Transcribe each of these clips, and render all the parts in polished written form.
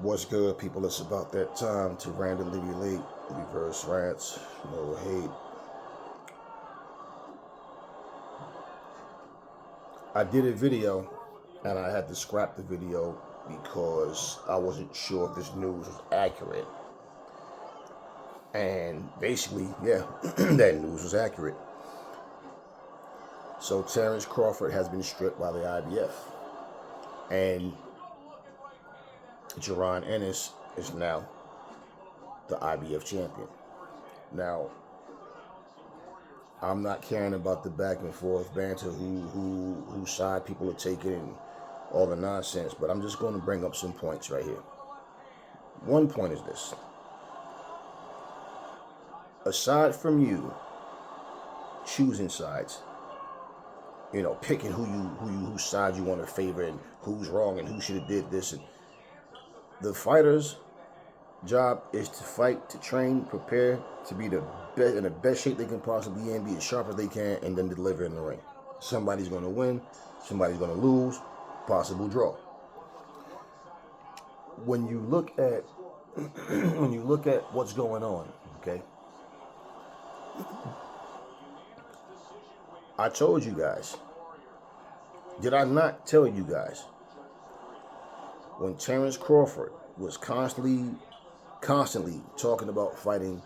What's good, people? It's about that time to randomly relate, reverse rants, no hate. I did a video and I had to scrap the video because I wasn't sure if this news was accurate. And basically, yeah, that news was accurate. So Terrence Crawford has been stripped by the IBF. And Jaron Ennis is now the IBF champion. Now, I'm not caring about the back and forth banter, whose side people are taking and all the nonsense, but I'm just going to bring up some points right here. One point is this. Aside from you choosing sides, picking whose side you want to favor and who's wrong and who should have did this, and the fighter's job is to fight, to train, prepare, to be the best in the best shape they can possibly be in, be as sharp as they can, and then deliver in the ring. Somebody's going to win, somebody's going to lose, possible draw. When you look at what's going on, okay? I told you guys. Did I not tell you guys? When Terrence Crawford was constantly talking about fighting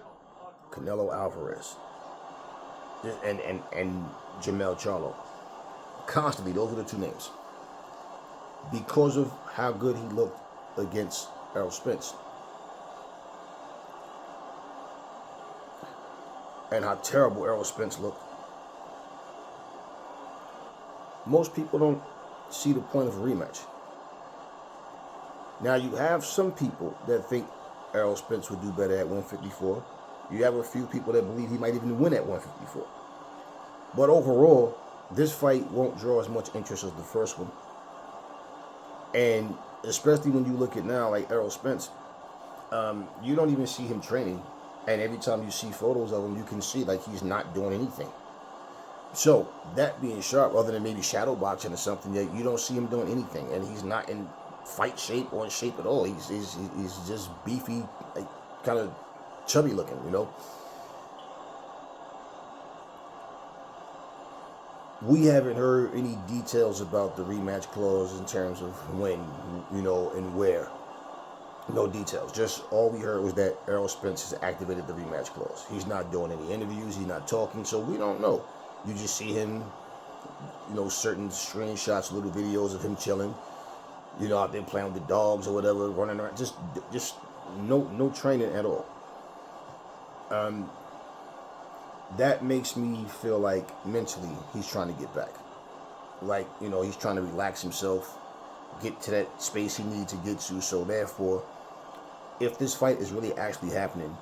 Canelo Alvarez and Jamel Charlo. Constantly, those are the two names. Because of how good he looked against Errol Spence. And how terrible Errol Spence looked. Most people don't see the point of a rematch. Now, you have some people that think Errol Spence would do better at 154. You have a few people that believe he might even win at 154. But overall, this fight won't draw as much interest as the first one. And especially when you look at now, like Errol Spence, you don't even see him training. And every time you see photos of him, you can see like he's not doing anything. So, that being sharp, other than maybe shadow boxing or something, you don't see him doing anything. And he's not in fight shape or in shape at all. He's just beefy, like, kind of chubby looking, We haven't heard any details about the rematch clause in terms of when, and where. No details. Just all we heard was that Errol Spence has activated the rematch clause. He's not doing any interviews. He's not talking. So we don't know. You just see him, certain screenshots, little videos of him chilling. Out there playing with the dogs or whatever, running around. Just no training at all. That makes me feel like mentally he's trying to get back. Like, he's trying to relax himself, get to that space he needs to get to. So therefore, if this fight is really actually happening,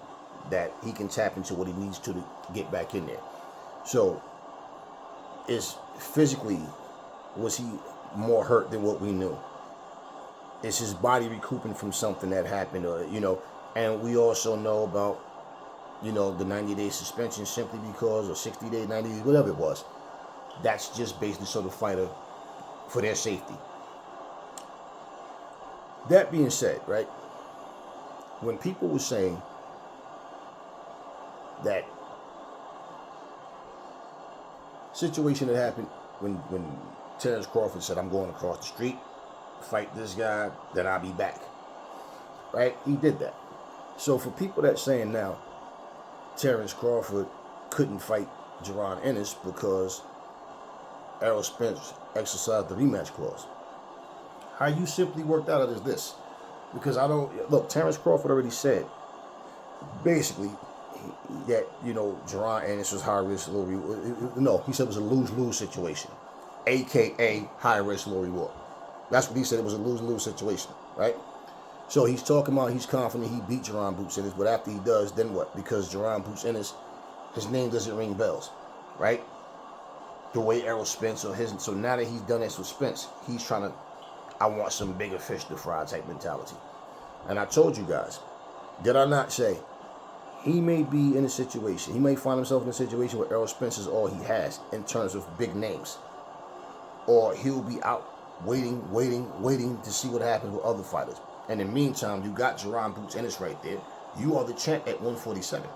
that he can tap into what he needs to get back in there. So, was he more hurt than what we knew? Is his body recouping from something that happened, or, and we also know about, the 90-day suspension simply because, or 60-day, 90 days, whatever it was. That's just basically so the fighter, for their safety. That being said, right, when people were saying that situation that happened when Terrence Crawford said, I'm going across the street, fight this guy, then I'll be back. Right? He did that. So for people that saying now Terrence Crawford couldn't fight Jaron Ennis because Errol Spence exercised the rematch clause. How you simply worked out it is this. Because Terrence Crawford already said basically that, Jaron Ennis was high risk, low reward. No, he said it was a lose-lose situation. AKA high risk, low reward. That's what he said. It was a lose-lose situation, right? So he's talking about he's confident he beat Jaron Boots Ennis, but after he does, then what? Because Jaron Boots Ennis, his name doesn't ring bells, right? The way Errol Spence so now that he's done this with Spence, he's trying to, I want some bigger fish to fry type mentality. And I told you guys, did I not say, he may be in a situation, he may find himself in a situation where Errol Spence is all he has in terms of big names. Or he'll be out waiting to see what happens with other fighters. And in the meantime, you got Jaron Boots Ennis right there. You are the champ at 147.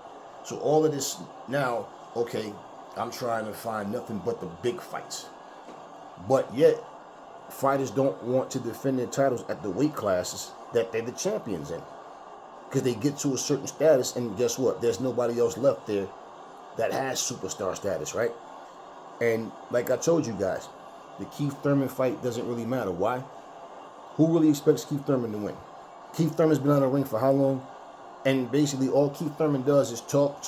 So all of this now, okay, I'm trying to find nothing but the big fights. But yet, fighters don't want to defend their titles at the weight classes that they're the champions in. Because they get to a certain status, and guess what? There's nobody else left there that has superstar status, right? And like I told you guys, the Keith Thurman fight doesn't really matter. Why? Who really expects Keith Thurman to win? Keith Thurman's been on the ring for how long? And basically all Keith Thurman does is talk.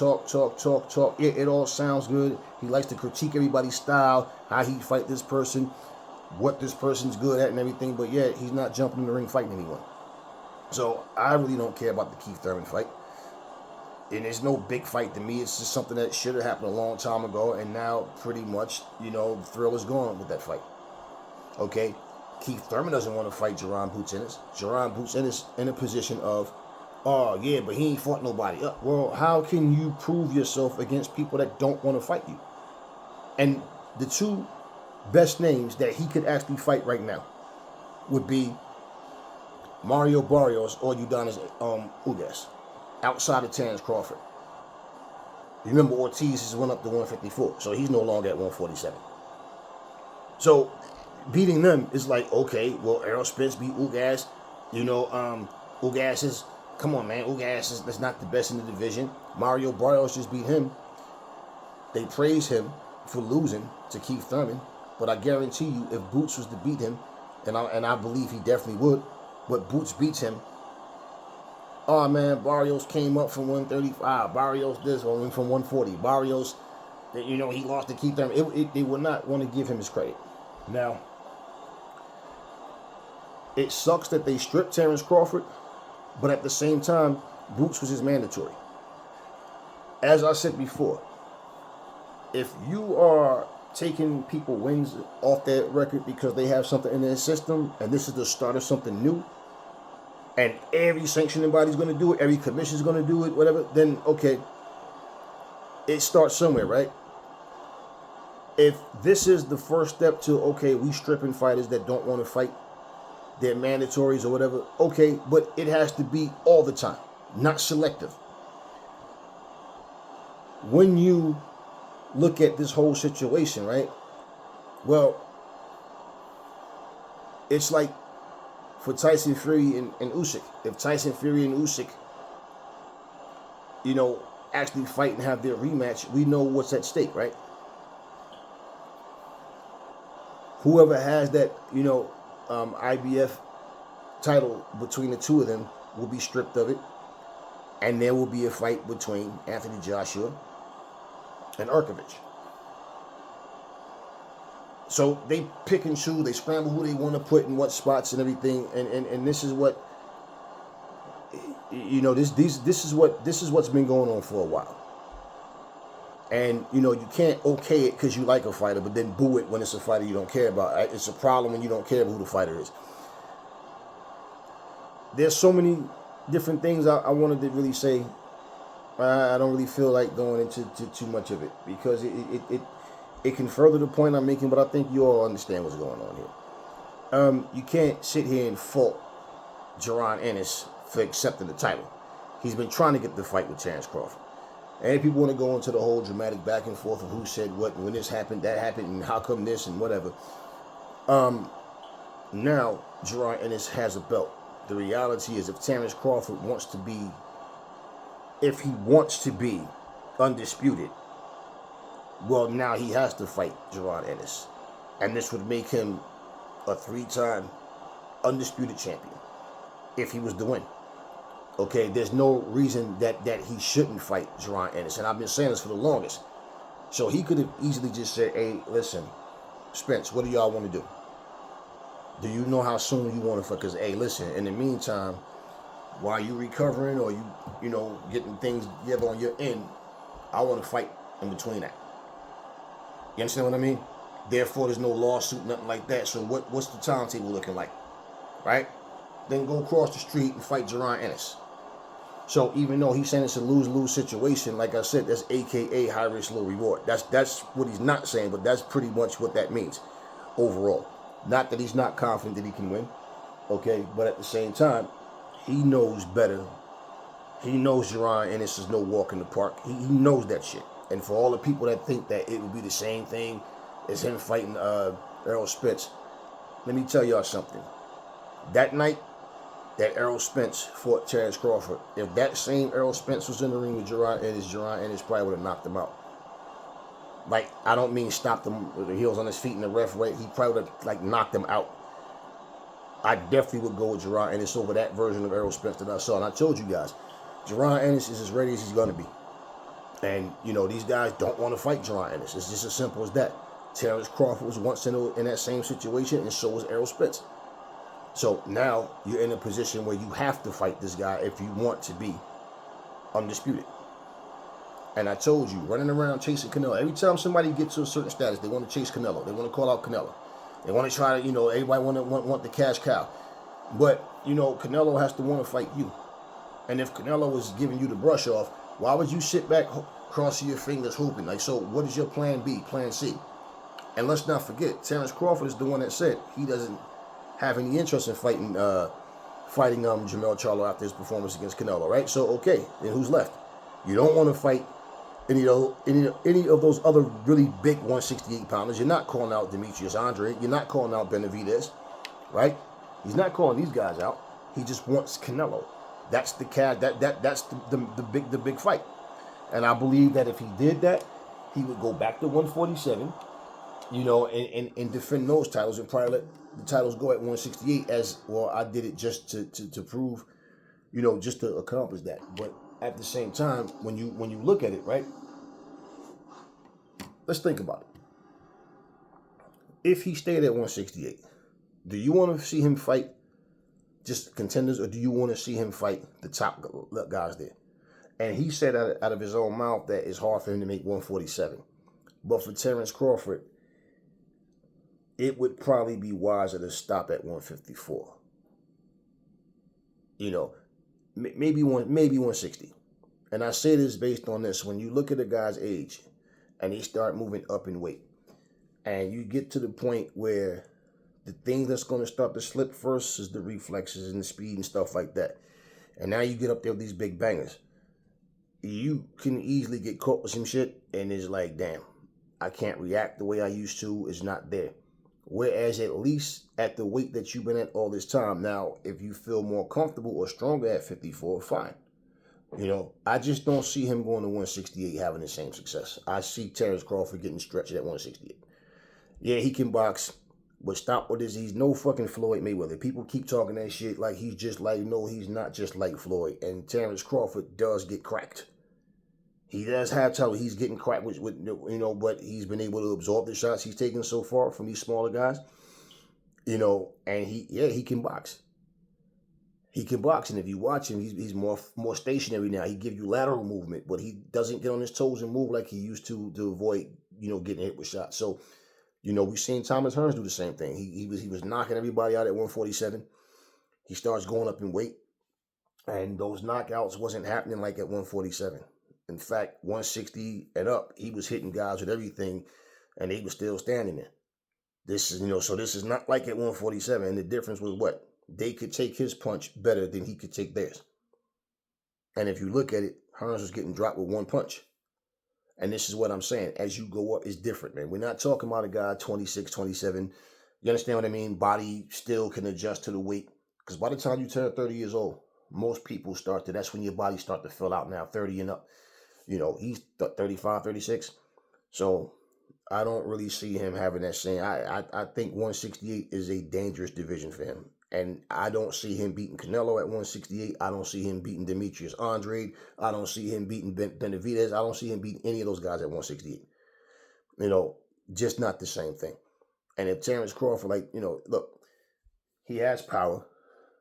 It all sounds good. He likes to critique everybody's style, how he fight this person, what this person's good at and everything. But yet he's not jumping in the ring fighting anyone. So I really don't care about the Keith Thurman fight. And it's no big fight to me. It's just something that should have happened a long time ago. And now pretty much, the thrill is gone with that fight. Okay? Keith Thurman doesn't want to fight Jaron Boots Ennis. Jaron Boots Ennis in a position of, oh, yeah, but he ain't fought nobody. Well, how can you prove yourself against people that don't want to fight you? And the two best names that he could actually fight right now would be Mario Barrios or Udonis Ugas, outside of Terrence Crawford. Remember, Ortiz has went up to 154, so he's no longer at 147. So beating them is like, okay, well, Errol Spence beat Ugas. Ugas is, come on, man, Ugas is not the best in the division. Mario Barrios just beat him. They praise him for losing to Keith Thurman, but I guarantee you, if Boots was to beat him, and I believe he definitely would, but Boots beats him, oh man, Barrios came up from 135. Barrios this one from 140. Barrios, he lost to Keith Thurman. They would not want to give him his credit. Now, it sucks that they stripped Terrence Crawford, but at the same time, Boots was his mandatory. As I said before, if you are taking people wins off their record because they have something in their system, and this is the start of something new, and every sanctioning body's going to do it, every commission's going to do it, whatever, then, okay, it starts somewhere, right? If this is the first step to, okay, we stripping fighters that don't want to fight, they're mandatories or whatever, okay, but it has to be all the time, not selective. When you look at this whole situation, right, well, it's like for Tyson Fury and Usyk. If Tyson Fury and Usyk, actually fight and have their rematch, we know what's at stake, right? Whoever has that, IBF title between the two of them will be stripped of it. And there will be a fight between Anthony Joshua and Urkovich. So they pick and choose, they scramble who they want to put in what spots and everything, and this is what this is what's been going on for a while. And you can't okay it because you like a fighter, but then boo it when it's a fighter you don't care about. It's a problem when you don't care about who the fighter is. There's so many different things I wanted to really say. I don't really feel like going into too much of it because it can further the point I'm making, but I think you all understand what's going on here. You can't sit here and fault Jaron Ennis for accepting the title. He's been trying to get the fight with Terrence Crawford. And people want to go into the whole dramatic back and forth of who said what, and when this happened, that happened, and how come this, and whatever. Now, Jaron Ennis has a belt. The reality is if Terrence Crawford wants to be undisputed, well, now he has to fight Jaron Ennis. And this would make him a 3-time undisputed champion if he was to win. Okay, there's no reason that he shouldn't fight Jaron Ennis. And I've been saying this for the longest. So he could have easily just said, hey, listen, Spence, what do y'all want to do? Do you know how soon you want to fight? Because, hey, listen, in the meantime, while you recovering or you getting things together on your end, I want to fight in between that. You understand what I mean? Therefore, there's no lawsuit, nothing like that. So what's the timetable looking like? Right? Then go across the street and fight Jaron Ennis. So even though he's saying it's a lose-lose situation, like I said, that's AKA high risk, low reward. That's what he's not saying, but that's pretty much what that means overall. Not that he's not confident that he can win, okay, but at the same time, he knows better. He knows Jaron Ennis is no walk in the park. He knows that shit. And for all the people that think that it would be the same thing as him fighting Errol Spence, let me tell y'all something. That night that Errol Spence fought Terrence Crawford, if that same Errol Spence was in the ring with Jaron Ennis probably would have knocked him out. Like, I don't mean stopped him with the heels on his feet in the ref, right? He probably would have, like, knocked him out. I definitely would go with Jaron Ennis over that version of Errol Spence that I saw. And I told you guys, Jaron Ennis is as ready as he's going to be. And, you know, these guys don't want to fight Jaron Ennis. It's just as simple as that. Terrence Crawford was once in that same situation, and so was Errol Spence. So now you're in a position where you have to fight this guy if you want to be undisputed. And I told you, running around chasing Canelo, every time somebody gets to a certain status, they want to chase Canelo. They want to call out Canelo. They want to try to, you know, everybody want the cash cow. But, you know, Canelo has to want to fight you. And if Canelo is giving you the brush off, why would you sit back, crossing your fingers, hoping? Like, so what is your plan B, plan C? And let's not forget, Terrence Crawford is the one that said he doesn't have any interest in fighting Jermell Charlo after his performance against Canelo, right? So, okay, then who's left? You don't want to fight any of those other really big 168 pounders. You're not calling out Demetrius Andrade. You're not calling out Benavidez, right? He's not calling these guys out. He just wants Canelo. That's the that's the big fight. And I believe that if he did that, he would go back to 147, you know, and defend those titles and probably let the titles go at 168 as well. I did it just to prove, you know, just to accomplish that. But at the same time, when you look at it, right? Let's think about it. If he stayed at 168, do you want to see him fight just contenders, or do you want to see him fight the top guys there? And he said out of his own mouth that it's hard for him to make 147. But for Terrence Crawford, it would probably be wiser to stop at 154. You know, maybe 160. And I say this based on this. When you look at a guy's age and he start moving up in weight, and you get to the point where the thing that's going to start to slip first is the reflexes and the speed and stuff like that. And now you get up there with these big bangers. You can easily get caught with some shit, and it's like, damn, I can't react the way I used to. It's not there. Whereas at least at the weight that you've been at all this time, now, if you feel more comfortable or stronger at 54, fine. You know, I just don't see him going to 168 having the same success. I see Terrence Crawford getting stretched at 168. Yeah, he can box, but stop with this. He's no fucking Floyd Mayweather. People keep talking that shit like he's just like, no, he's not just like Floyd. And Terrence Crawford does get cracked. He does have trouble. He's getting cracked with you know, but he's been able to absorb the shots he's taken so far from these smaller guys. You know, and he can box. He can box, and if you watch him, he's more stationary now. He gives you lateral movement, but he doesn't get on his toes and move like he used to avoid, you know, getting hit with shots. So, you know, we've seen Thomas Hearns do the same thing. He was knocking everybody out at 147. He starts going up in weight, and those knockouts wasn't happening like at 147. In fact, 160 and up, he was hitting guys with everything, and they were still standing there. This is, you know, so this is not like at 147. And the difference was what? They could take his punch better than he could take theirs. And if you look at it, Hearns was getting dropped with one punch. And this is what I'm saying. As you go up, it's different, man. We're not talking about a guy 26, 27. You understand what I mean? Body still can adjust to the weight. Because by the time you turn 30 years old, most people that's when your body start to fill out now, 30 and up. You know, he's 35, 36. So I don't really see him having that same. I think 168 is a dangerous division for him. And I don't see him beating Canelo at 168. I don't see him beating Demetrius Andrade. I don't see him beating Benavidez. I don't see him beating any of those guys at 168. You know, just not the same thing. And if Terrence Crawford, like, you know, look, he has power.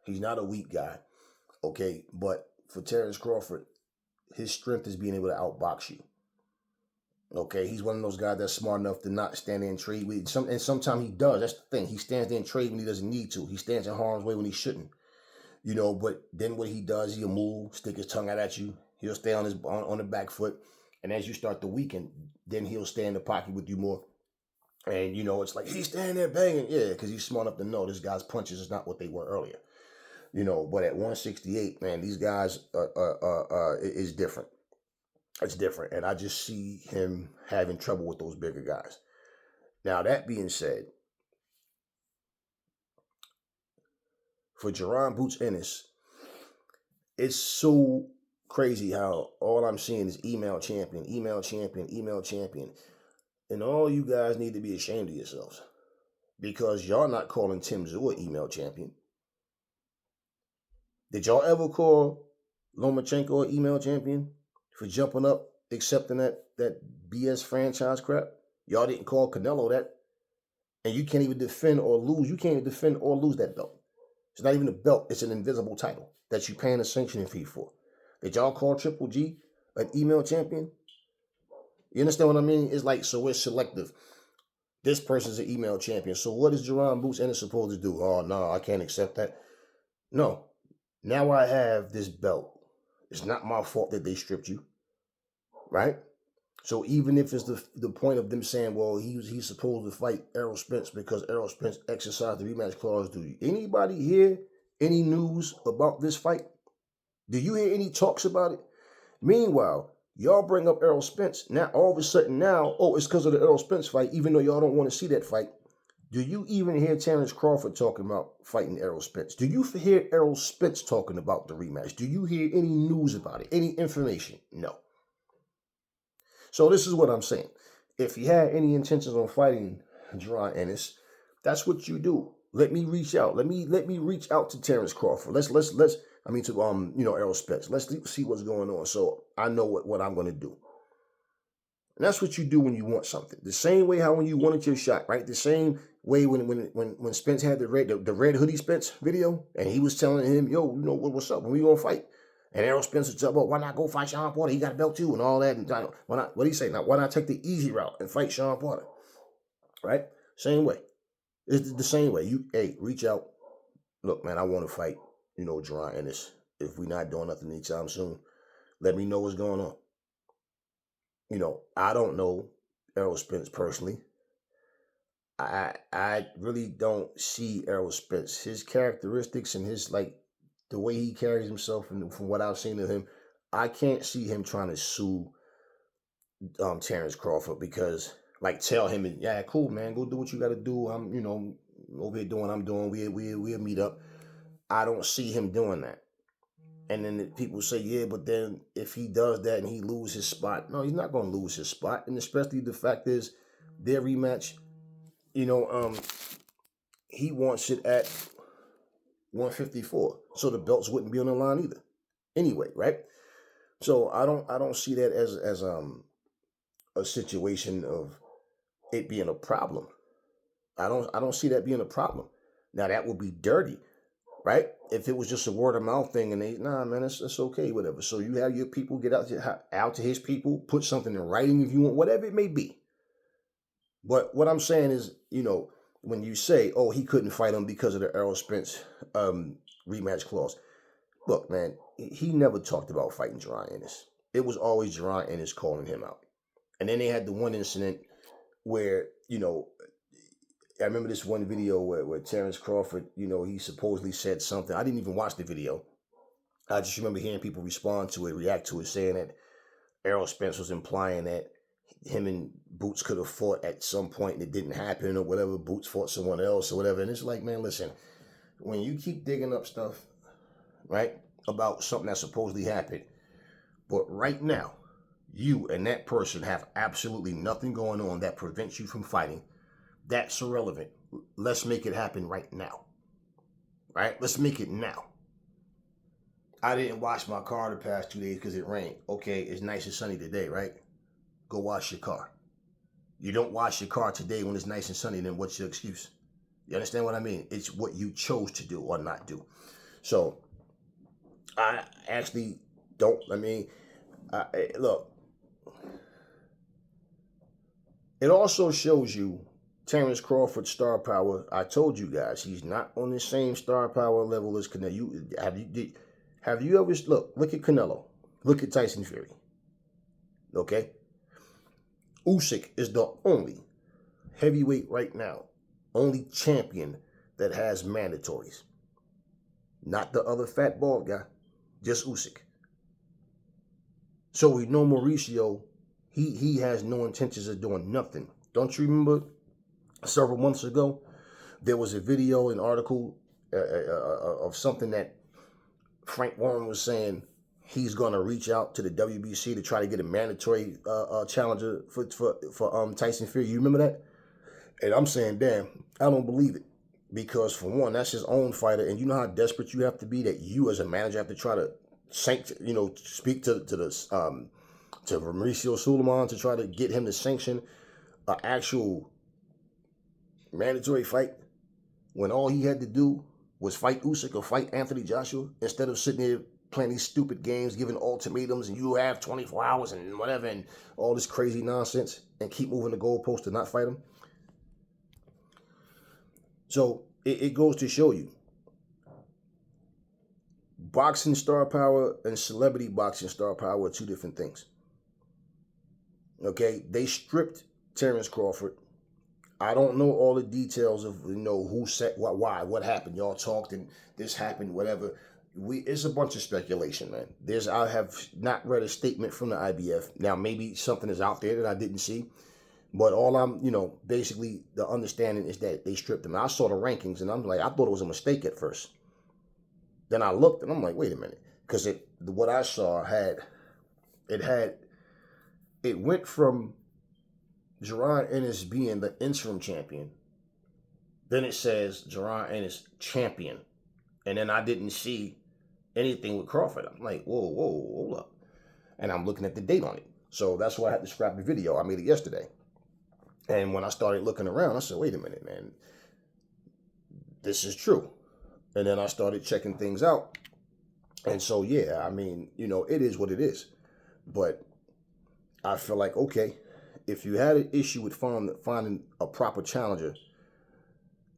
He's not a weak guy, okay? But for Terrence Crawford, his strength is being able to outbox you. Okay, he's one of those guys that's smart enough to not stand there and trade with and sometimes he does. That's the thing. He stands there and trade when he doesn't need to. He stands in harm's way when he shouldn't. You know, but then what he does, he'll move, stick his tongue out at you. He'll stay on the back foot. And as you start to weaken, then he'll stay in the pocket with you more. And, you know, it's like, he's standing there banging. Yeah, because he's smart enough to know this guy's punches is not what they were earlier. You know, but at 168, man, these guys is different. It's different. And I just see him having trouble with those bigger guys. Now, that being said, for Jaron Boots Ennis, it's so crazy how all I'm seeing is email champion, email champion, email champion. And all you guys need to be ashamed of yourselves. Because y'all not calling Tim Tszyu an email champion. Did y'all ever call Lomachenko an email champion for jumping up, accepting that BS franchise crap? Y'all didn't call Canelo that. And you can't even defend or lose. You can't even defend or lose that belt. It's not even a belt. It's an invisible title that you're paying a sanctioning fee for. Did y'all call Triple G an email champion? You understand what I mean? It's like, so it's selective. This person's an email champion. So what is Jaron Boots Ennis supposed to do? Oh, no, I can't accept that. No. Now I have this belt. It's not my fault that they stripped you. Right? So even if it's the point of them saying, well, he's supposed to fight Errol Spence because Errol Spence exercised the rematch clause, do anybody hear any news about this fight? Do you hear any talks about it? Meanwhile, y'all bring up Errol Spence. Now, all of a sudden now, oh, it's because of the Errol Spence fight, even though y'all don't want to see that fight. Do you even hear Terrence Crawford talking about fighting Errol Spence? Do you hear Errol Spence talking about the rematch? Do you hear any news about it? Any information? No. So this is what I'm saying. If you had any intentions on fighting Jaron Ennis, that's what you do. Let me reach out. Let me reach out to Terrence Crawford. Let's to Errol Spence. Let's see what's going on. So I know what I'm gonna do. And that's what you do when you want something. The same way how when you wanted your shot, right? The same way when Spence had the red hoodie Spence video, and he was telling him, yo, you know what's up? When we gonna fight? And Errol Spence was about, why not go fight Sean Porter? He got a belt too and all that. And why not? What do you say? Now, why not take the easy route and fight Sean Porter? Right? Same way. It's the same way. Reach out. Look, man, I want to fight, Jaron Ennis. If we're not doing nothing anytime soon, let me know what's going on. I don't know Errol Spence personally. I really don't see Errol Spence. His characteristics and his the way he carries himself, and from what I've seen of him, I can't see him trying to sue Terrence Crawford because, tell him, yeah, cool, man, go do what you got to do. I'm, over here doing what I'm doing. We'll meet up. I don't see him doing that. And then people say, yeah, but then if he does that and he loses his spot, no, he's not going to lose his spot. And especially the fact is, their rematch, he wants it at 154, so the belts wouldn't be on the line either. Anyway, right? So I don't see that as a situation of it being a problem. I don't see that being a problem. Now that would be dirty, right? If it was just a word of mouth thing and man, it's okay, whatever. So you have your people get out to his people, put something in writing if you want, whatever it may be. But what I'm saying is, when you say, oh, he couldn't fight him because of the Errol Spence rematch clause. Look, man, he never talked about fighting Jaron Ennis. It was always Jaron Ennis calling him out. And then they had the one incident where, I remember this one video where Terrence Crawford, he supposedly said something. I didn't even watch the video. I just remember hearing people respond to it, react to it, saying that Errol Spence was implying that him and Boots could have fought at some point and it didn't happen or whatever. Boots fought someone else or whatever. And it's like, man, listen, when you keep digging up stuff, right, about something that supposedly happened, but right now, you and that person have absolutely nothing going on that prevents you from fighting, that's irrelevant. Let's make it happen right now. Right? Let's make it now. I didn't wash my car the past 2 days because it rained. Okay, it's nice and sunny today, right? Go wash your car. You don't wash your car today when it's nice and sunny, then what's your excuse? You understand what I mean? It's what you chose to do or not do. So, I actually don't, look, it also shows you Terrence Crawford's star power. I told you guys, he's not on the same star power level as Canelo. Have you ever, look at Canelo. Look at Tyson Fury. Okay? Usyk is the only heavyweight right now, only champion that has mandatories. Not the other fat bald guy, just Usyk. So we know Mauricio, he has no intentions of doing nothing. Don't you remember several months ago, there was a video, an article of something that Frank Warren was saying he's going to reach out to the WBC to try to get a mandatory challenger for Tyson Fury. You remember that? And I'm saying, damn, I don't believe it. Because for one, that's his own fighter, and you know how desperate you have to be that you as a manager have to try to speak to Mauricio Suleiman to try to get him to sanction an actual mandatory fight when all he had to do was fight Usyk or fight Anthony Joshua instead of sitting there playing these stupid games, giving ultimatums, and you have 24 hours and whatever and all this crazy nonsense and keep moving the goalpost to not fight him. So it goes to show you, boxing star power and celebrity boxing star power are two different things. Okay, they stripped Terrence Crawford. I don't know all the details of who said why, what happened. Y'all talked and this happened, whatever. It's a bunch of speculation, man. I have not read a statement from the IBF. Now maybe something is out there that I didn't see. But all I'm, basically the understanding is that they stripped him. I saw the rankings and I'm like, I thought it was a mistake at first. Then I looked and I'm like, wait a minute. Because what I saw it went from Jaron Ennis being the interim champion. Then it says Jaron Ennis champion. And then I didn't see anything with Crawford. I'm like, whoa, hold up. And I'm looking at the date on it. So that's why I had to scrap the video. I made it yesterday. And when I started looking around, I said, wait a minute, man. This is true. And then I started checking things out. And so, yeah, I mean, it is what it is. But I feel like, okay, if you had an issue with finding a proper challenger,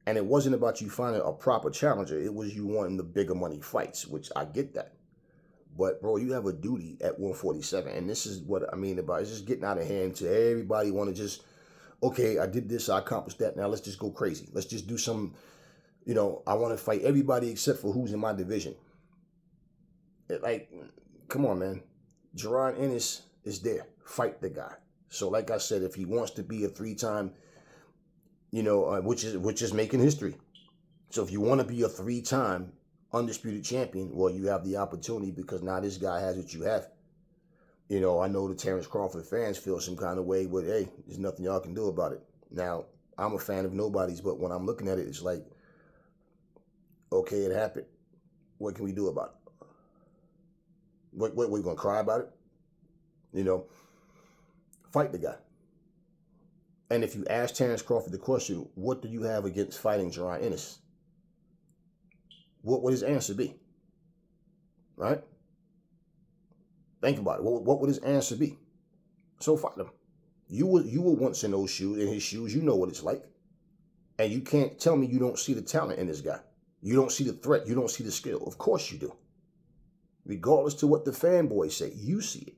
and it wasn't about you finding a proper challenger, it was you wanting the bigger money fights, which I get that. But, bro, you have a duty at 147. And this is what I mean about it's just getting out of hand to everybody want to just, okay, I did this, I accomplished that. Now let's just go crazy. Let's just do some, I want to fight everybody except for who's in my division. Come on, man. Jaron Ennis is there. Fight the guy. So like I said, if he wants to be a 3-time, which is making history. So if you want to be a 3-time undisputed champion, well, you have the opportunity because now this guy has what you have. I know the Terrence Crawford fans feel some kind of way, but hey, there's nothing y'all can do about it. Now, I'm a fan of nobody's, but when I'm looking at it, it's like, okay, it happened. What can we do about it? What we gonna cry about it? Fight the guy. And if you ask Terrence Crawford the question, what do you have against fighting Jaron Ennis? What would his answer be? Right? Think about it. What would his answer be? So fight him. You were once in those shoes, in his shoes. You know what it's like. And you can't tell me you don't see the talent in this guy. You don't see the threat. You don't see the skill. Of course you do. Regardless to what the fanboys say, you see it.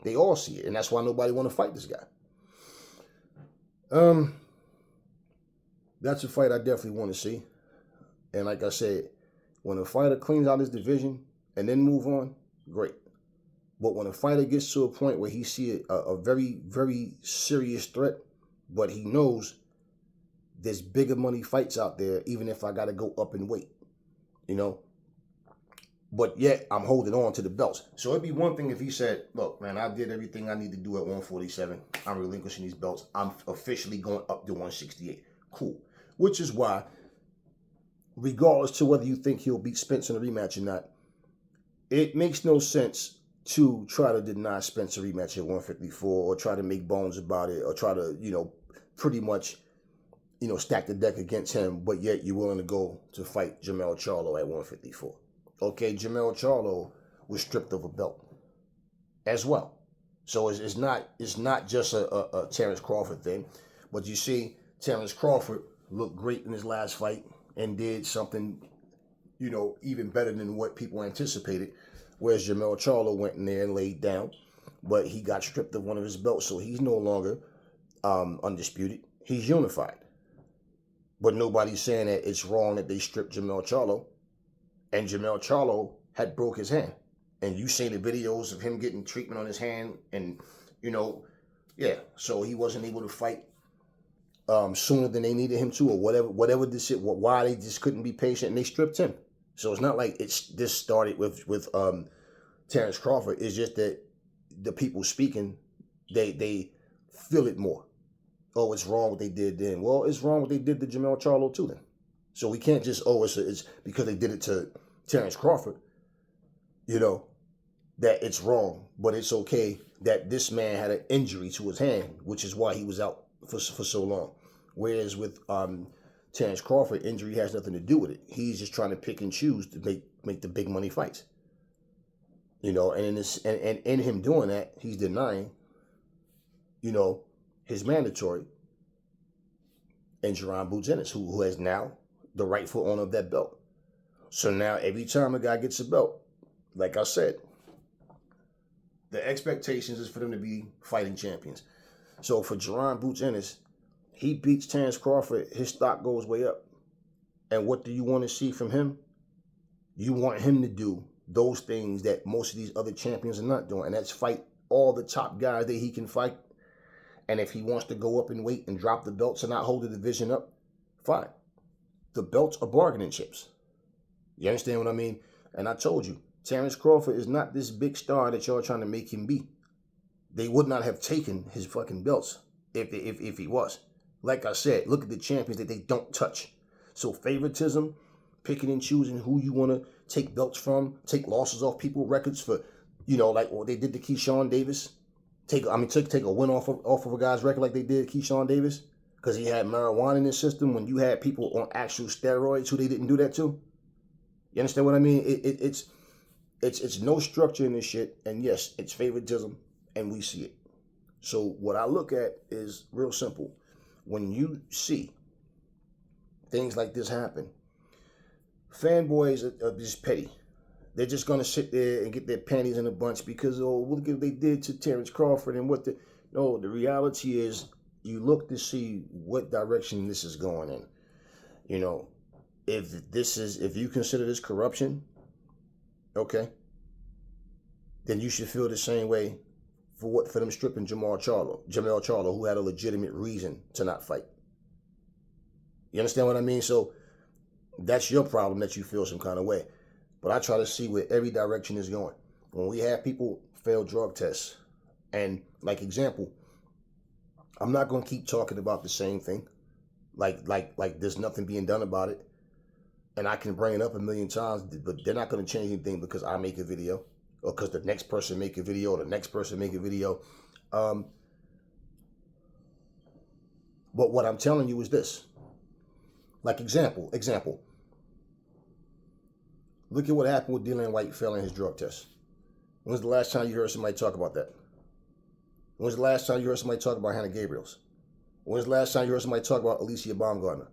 They all see it. And that's why nobody want to fight this guy. That's a fight I definitely want to see. And like I said, when a fighter cleans out his division and then move on, great. But when a fighter gets to a point where he sees a very, very serious threat, but he knows there's bigger money fights out there, even if I got to go up in weight, But yet, I'm holding on to the belts. So it'd be one thing if he said, look, man, I did everything I need to do at 147. I'm relinquishing these belts. I'm officially going up to 168. Cool. Which is why, regardless to whether you think he'll beat Spence in a rematch or not, it makes no sense to try to deny Spence a rematch at 154 or try to make bones about it or try to, pretty much, stack the deck against him, but yet you're willing to go to fight Jermell Charlo at 154. Okay, Jermell Charlo was stripped of a belt as well. So it's not just a Terrence Crawford thing, but you see Terrence Crawford looked great in his last fight and did something, even better than what people anticipated. Whereas Jermell Charlo went in there and laid down, but he got stripped of one of his belts, so he's no longer undisputed. he's unified. But nobody's saying that it's wrong that they stripped Jermell Charlo, and Jermell Charlo had broke his hand. And you seen the videos of him getting treatment on his hand, and yeah. So he wasn't able to fight sooner than they needed him to, or whatever this shit. Why they just couldn't be patient and they stripped him. So it's not like this started with Terrence Crawford. It's just that the people speaking, they feel it more. Oh, it's wrong what they did then. Well, it's wrong what they did to Jermell Charlo too then. So we can't just, it's because they did it to Terrence Crawford, that it's wrong. But it's okay that this man had an injury to his hand, which is why he was out for so long. Whereas with Terrence Crawford, injury has nothing to do with it. He's just trying to pick and choose to make the big money fights. And in him doing that, he's denying, his mandatory and Jaron Ennis, who has now the rightful owner of that belt. So now every time a guy gets a belt, like I said, the expectations is for them to be fighting champions. So for Jaron Ennis, he beats Terrence Crawford, his stock goes way up. And what do you want to see from him? You want him to do those things that most of these other champions are not doing, and that's fight all the top guys that he can fight. And if he wants to go up in weight and drop the belts and not hold the division up, fine. The belts are bargaining chips. You understand what I mean? And I told you, Terrence Crawford is not this big star that y'all trying to make him be. They would not have taken his fucking belts if he was. Like I said, look at the champions that they don't touch. So favoritism, picking and choosing who you want to take belts from, take losses off people's records for, like what they did to Keyshawn Davis. Take a win off of a guy's record like they did Keyshawn Davis because he had marijuana in his system when you had people on actual steroids who they didn't do that to. You understand what I mean? It's no structure in this shit, and yes, it's favoritism, and we see it. So what I look at is real simple. When you see things like this happen, fanboys are just petty. They're just going to sit there and get their panties in a bunch because, look at what they did to Terrence Crawford and No, the reality is you look to see what direction this is going in. If you consider this corruption, okay, then you should feel the same way for them stripping Jermell Charlo, who had a legitimate reason to not fight. You understand what I mean? So that's your problem that you feel some kind of way. But I try to see where every direction is going. When we have people fail drug tests, and like example, I'm not going to keep talking about the same thing, like there's nothing being done about it, and I can bring it up a million times, but they're not going to change anything because I make a video, or because the next person make a video, or the next person make a video. But what I'm telling you is this. Like example. Look at what happened with Dillian White failing his drug test. When's the last time you heard somebody talk about that? When's the last time you heard somebody talk about Hannah Gabriels? When's the last time you heard somebody talk about Alicia Baumgartner?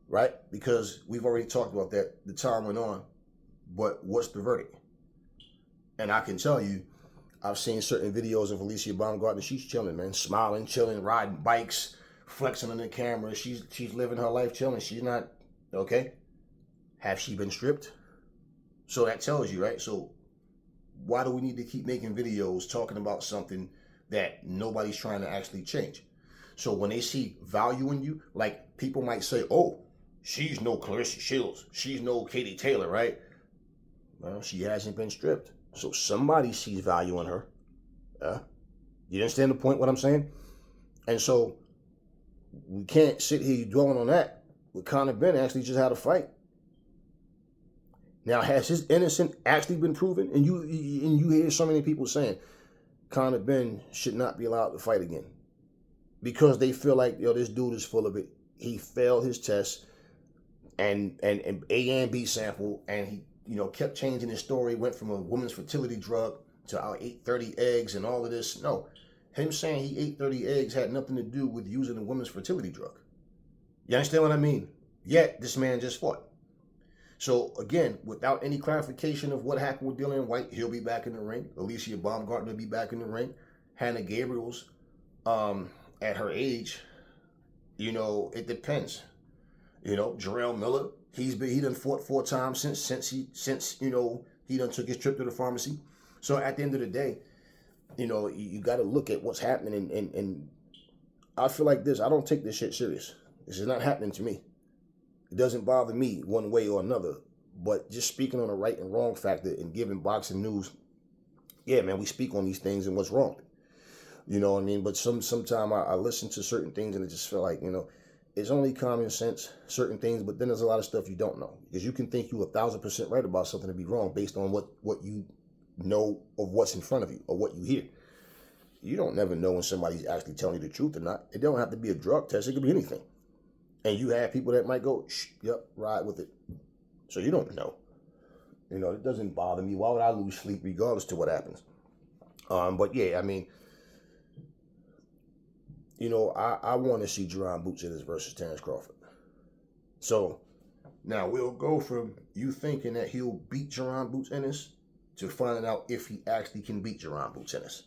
Right? Because we've already talked about that. The time went on. But what's the verdict? And I can tell you, I've seen certain videos of Alicia Baumgartner. She's chilling, man. Smiling, chilling, riding bikes, flexing on the camera. She's living her life chilling. She's not, okay? Have she been stripped? So that tells you, right? So why do we need to keep making videos talking about something that nobody's trying to actually change? So when they see value in you, like people might say, oh, she's no Clarissa Shields. She's no Katie Taylor, right? Well, she hasn't been stripped. So somebody sees value in her. You understand the point, what I'm saying? And so we can't sit here dwelling on that. With Conor Benn actually just had a fight. Now, has his innocence actually been proven? And you hear so many people saying Conor Benn should not be allowed to fight again because they feel like, this dude is full of it. He failed his test and A and B sample, and he, kept changing his story, went from a woman's fertility drug to I ate 30 eggs and all of this. No, him saying he ate 30 eggs had nothing to do with using a woman's fertility drug. You understand what I mean? Yet, this man just fought. So, again, without any clarification of what happened with Dillian White, he'll be back in the ring. Alicia Baumgartner will be back in the ring. Hannah Gabriels, at her age, You know, it depends. You know, Jarrell Miller, he done fought 4 times since he done took his trip to the pharmacy. So at the end of the day, you know, you got to look at what's happening, and I feel like this. I don't take this shit serious. This is not happening to me. It doesn't bother me one way or another. But just speaking on the right and wrong factor and giving boxing news, yeah, man, we speak on these things and what's wrong. You know what I mean? But sometimes I listen to certain things and it just feel like, you know, it's only common sense, certain things, but then there's a lot of stuff you don't know. Because you can think you 1,000% right about something to be wrong based on what you know of what's in front of you or what you hear. You don't never know when somebody's actually telling you the truth or not. It don't have to be a drug test. It could be anything. And you have people that might go, yep, ride with it. So you don't know. You know, it doesn't bother me. Why would I lose sleep regardless to what happens? But yeah, I mean, you know, I want to see Jaron Boots Ennis versus Terrence Crawford. So now we'll go from you thinking that he'll beat Jaron Boots Ennis to finding out if he actually can beat Jaron Boots Ennis.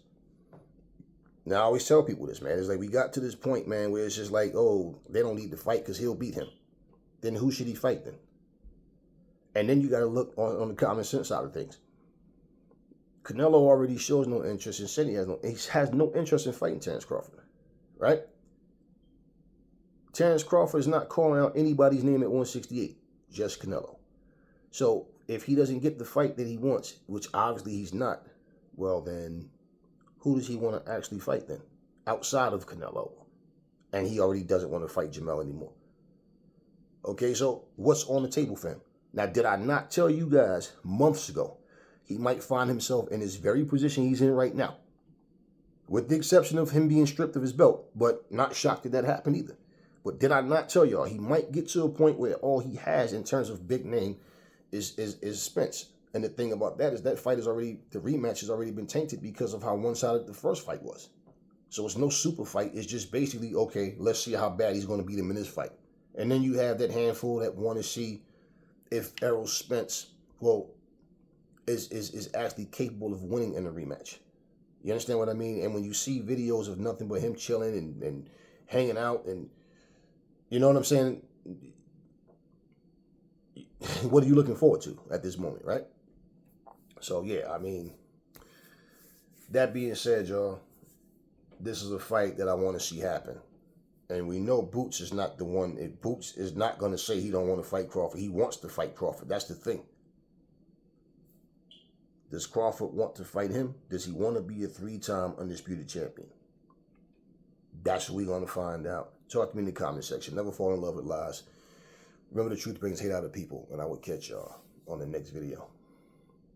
Now I always tell people this, man. It's like we got to this point, man, where it's just like, oh, they don't need to fight because he'll beat him. Then who should he fight then? And then you got to look on the common sense side of things. Canelo already shows no interest in saying he has no interest in fighting Terrence Crawford, right? Terrence Crawford is not calling out anybody's name at 168, just Canelo. So if he doesn't get the fight that he wants, which obviously he's not, well then, who does he want to actually fight then? Outside of Canelo. And he already doesn't want to fight Jamel anymore. Okay, so what's on the table for him? Now, did I not tell you guys months ago he might find himself in this very position he's in right now? With the exception of him being stripped of his belt, but not shocked that happened either. But did I not tell y'all he might get to a point where all he has in terms of big name is Spence? And the thing about that is that fight is already, the rematch has already been tainted because of how one-sided the first fight was. So it's no super fight. It's just basically, okay, let's see how bad he's going to beat him in this fight. And then you have that handful that want to see if Errol Spence, well, is actually capable of winning in a rematch. You understand what I mean? And when you see videos of nothing but him chilling and hanging out, and you know what I'm saying? What are you looking forward to at this moment, right? So yeah, I mean, that being said, y'all, this is a fight that I want to see happen. And we know Boots is not the one. Boots is not going to say he don't want to fight Crawford. He wants to fight Crawford. That's the thing. Does Crawford want to fight him? Does he want to be a 3-time undisputed champion? That's what we're going to find out. Talk to me in the comment section. Never fall in love with lies. Remember, the truth brings hate out of people. And I will catch y'all on the next video.